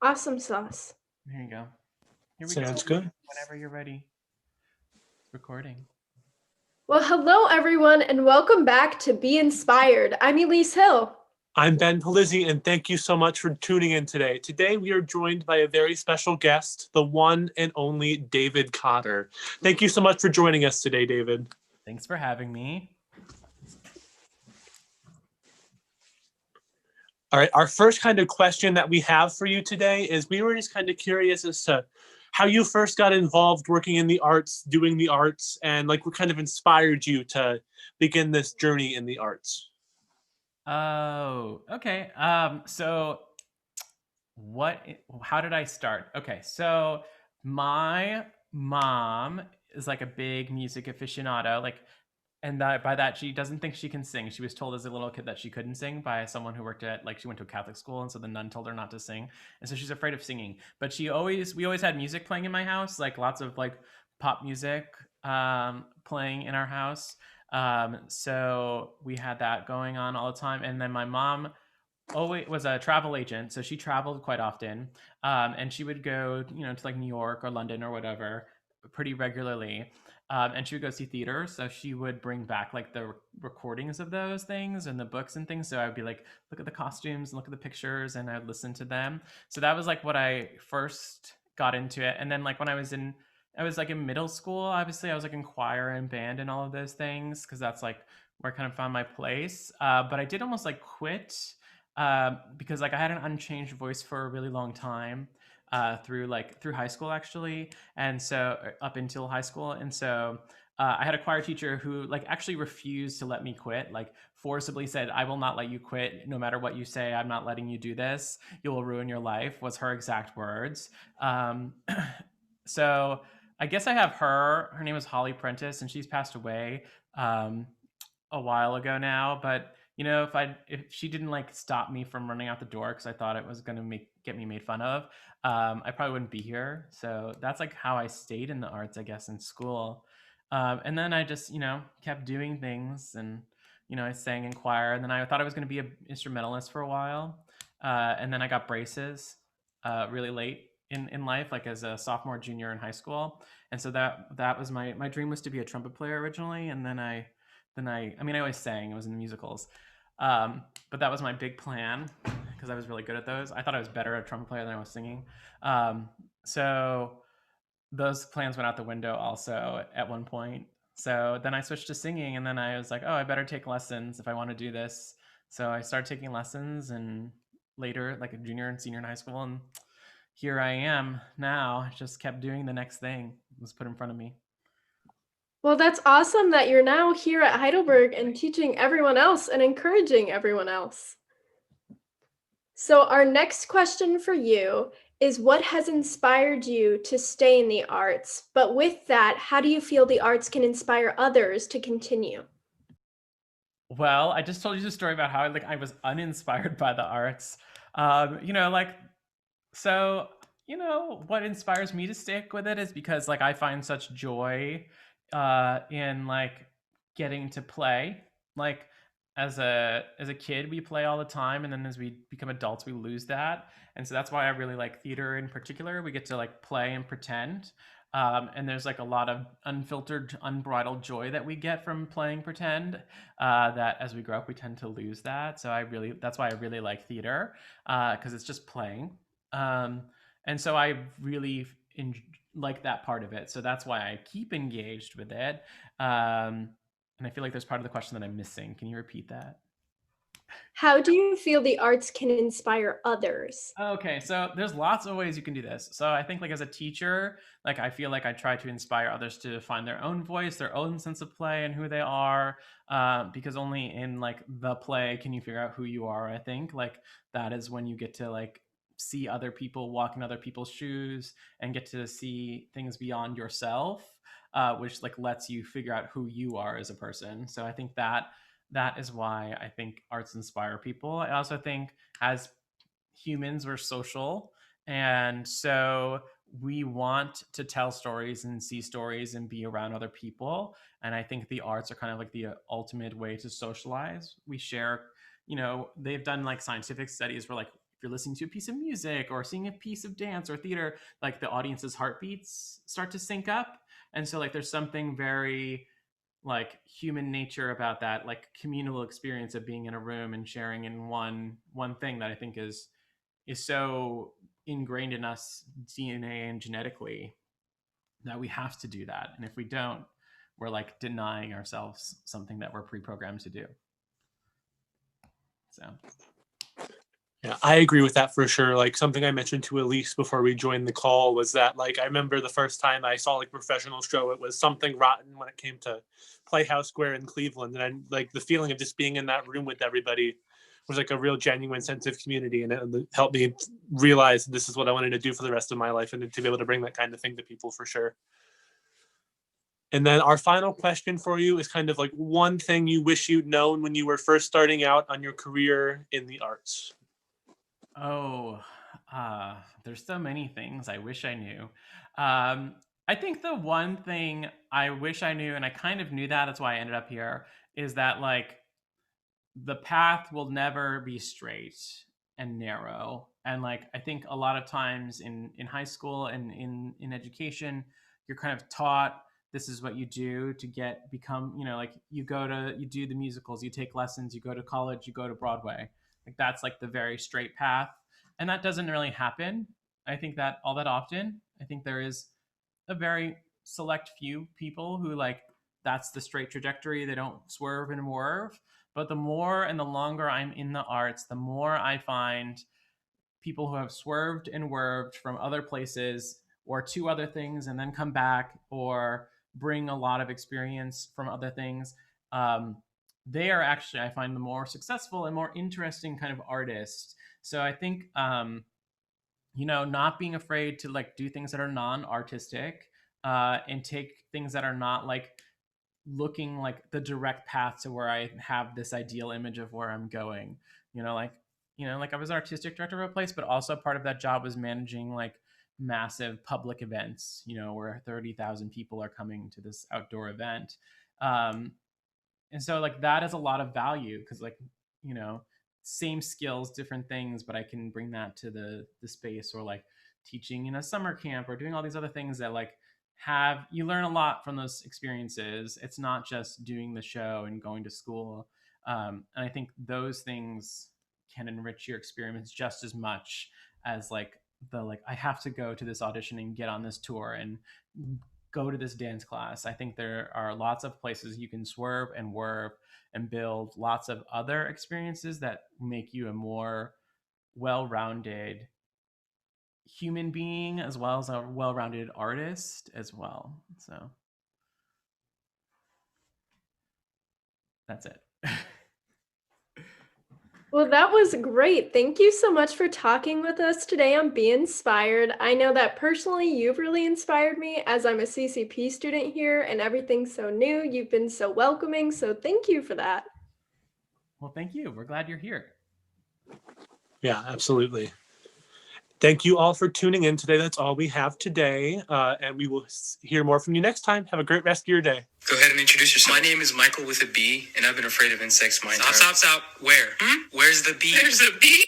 Awesome sauce. There you go. Here we Sounds go. good. Whenever you're ready. It's recording. Well, hello everyone, and welcome back to Be Inspired. I'm Elise Hill. I'm Ben Palizzi, and thank you so much for tuning in today. Today, we are joined by a very special guest, the one and only David Cotter. Thank you so much for joining us today, David. Thanks for having me. All right, our first kind of question that we have for you today is we were just kind of curious as to how you first got involved working in the arts, doing the arts, and like what kind of inspired you to begin this journey in the arts. Oh, okay. So how did I start? Okay, so my mom is like a big music aficionado, and by that she doesn't think she can sing. She was told as a little kid that she couldn't sing by someone who worked at she went to a Catholic school, and so the nun told her not to sing, and so she's afraid of singing. But we always had music playing in my house, like lots of pop music playing in our house. So we had that going on all the time, and then my mom always was a travel agent, so she traveled quite often, and she would go, to like New York or London or whatever, pretty regularly, and she would go see theater. So she would bring back like the recordings of those things and the books and things. So I would be like, look at the costumes and look at the pictures, and I'd listen to them. So that was like what I first got into it, and then like when I was like in middle school, obviously I was like in choir and band and all of those things because that's like where I kind of found my place. But I did almost like quit because like I had an unchanged voice for a really long time through high school actually, and so up until high school, and so I had a choir teacher who like actually refused to let me quit, like forcibly said, "I will not let you quit, no matter what you say. I'm not letting you do this. You will ruin your life," was her exact words. So I guess I have her. Her name is Holly Prentice, and she's passed away a while ago now. But if she didn't like stop me from running out the door because I thought it was gonna get me made fun of, I probably wouldn't be here. So that's like how I stayed in the arts, I guess, in school. And then I just kept doing things, and I sang in choir, and then I thought I was gonna be an instrumentalist for a while, and then I got braces really late in life, like as a sophomore, junior in high school, and so that was my dream, was to be a trumpet player originally, and then I mean, I always sang. I was in the musicals, but that was my big plan because I was really good at those. I thought I was better at trumpet player than I was singing. So those plans went out the window also at one point. So then I switched to singing, and then I was like, oh, I better take lessons if I want to do this. So I started taking lessons, and later, like a junior and senior in high school, and here I am now. Just kept doing the next thing was put in front of me. Well, that's awesome that you're now here at Heidelberg and teaching everyone else and encouraging everyone else. So, our next question for you is what has inspired you to stay in the arts? But with that, how do you feel the arts can inspire others to continue? Well, I just told you the story about how I was uninspired by the arts. Like so, what inspires me to stick with it is because like I find such joy in like getting to play. Like as a kid we play all the time, and then as we become adults we lose that. And so that's why I really like theater in particular. We get to like play and pretend. And there's like a lot of unfiltered, unbridled joy that we get from playing pretend. That as we grow up, we tend to lose that. So that's why I really like theater, because it's just playing. Um, and so I really like that part of it. So that's why I keep engaged with it. And I feel like there's part of the question that I'm missing. Can you repeat that? How do you feel the arts can inspire others? Okay, so there's lots of ways you can do this. So I think like as a teacher, like I feel like I try to inspire others to find their own voice, their own sense of play and who they are, because only in like the play can you figure out who you are. I think like that is when you get to like see other people, walk in other people's shoes, and get to see things beyond yourself, which like lets you figure out who you are as a person. So I think that is why I think arts inspire people. I also think as humans, we're social, and so we want to tell stories and see stories and be around other people, and I think the arts are kind of like the ultimate way to socialize. We share, they've done like scientific studies where like if you're listening to a piece of music or seeing a piece of dance or theater, like the audience's heartbeats start to sync up. And so like there's something very like human nature about that, like communal experience of being in a room and sharing in one thing that I think is so ingrained in us DNA and genetically that we have to do that. And if we don't, we're like denying ourselves something that we're pre-programmed to do. So yeah, I agree with that for sure. Like something I mentioned to Elise before we joined the call was that like I remember the first time I saw like a professional show, it was Something Rotten when it came to Playhouse Square in Cleveland. And I like the feeling of just being in that room with everybody was like a real genuine sense of community, and it helped me realize this is what I wanted to do for the rest of my life, and to be able to bring that kind of thing to people for sure. And then our final question for you is kind of like one thing you wish you'd known when you were first starting out on your career in the arts. Oh, there's so many things I wish I knew. I think the one thing I wish I knew, and I kind of knew that, that's why I ended up here, is that like the path will never be straight and narrow. And like I think a lot of times in high school and in education, you're kind of taught this is what you do to become, you know, like you do the musicals, you take lessons, you go to college, you go to Broadway. Like that's like the very straight path. And that doesn't really happen. I think that all that often. I think there is a very select few people who like that's the straight trajectory. They don't swerve and swerve. But the more and the longer I'm in the arts, the more I find people who have swerved and swerved from other places or to other things and then come back or bring a lot of experience from other things. They are actually, I find, the more successful and more interesting kind of artists. So I think, not being afraid to like do things that are non-artistic and take things that are not like looking like the direct path to where I have this ideal image of where I'm going. Like I was artistic director of a place, but also part of that job was managing like massive public events, where 30,000 people are coming to this outdoor event. And so like that is a lot of value because like, same skills, different things, but I can bring that to the space, or like teaching in a summer camp or doing all these other things that like you learn a lot from those experiences. It's not just doing the show and going to school. And I think those things can enrich your experience just as much as like I have to go to this audition and get on this tour and go to this dance class. I think there are lots of places you can swerve and swerve and build lots of other experiences that make you a more well-rounded human being as well as a well-rounded artist as well. So that's it. Well, that was great. Thank you so much for talking with us today on Be Inspired. I know that personally you've really inspired me as I'm a CCP student here and everything's so new. You've been so welcoming, so thank you for that. Well, thank you. We're glad you're here. Yeah, absolutely. Thank you all for tuning in today. That's all we have today. And we will hear more from you next time. Have a great rest of your day. Go ahead and introduce yourself. My name is Michael with a B, and I've been afraid of insects my entire life. Stop. Where? Where's the bee? There's a bee?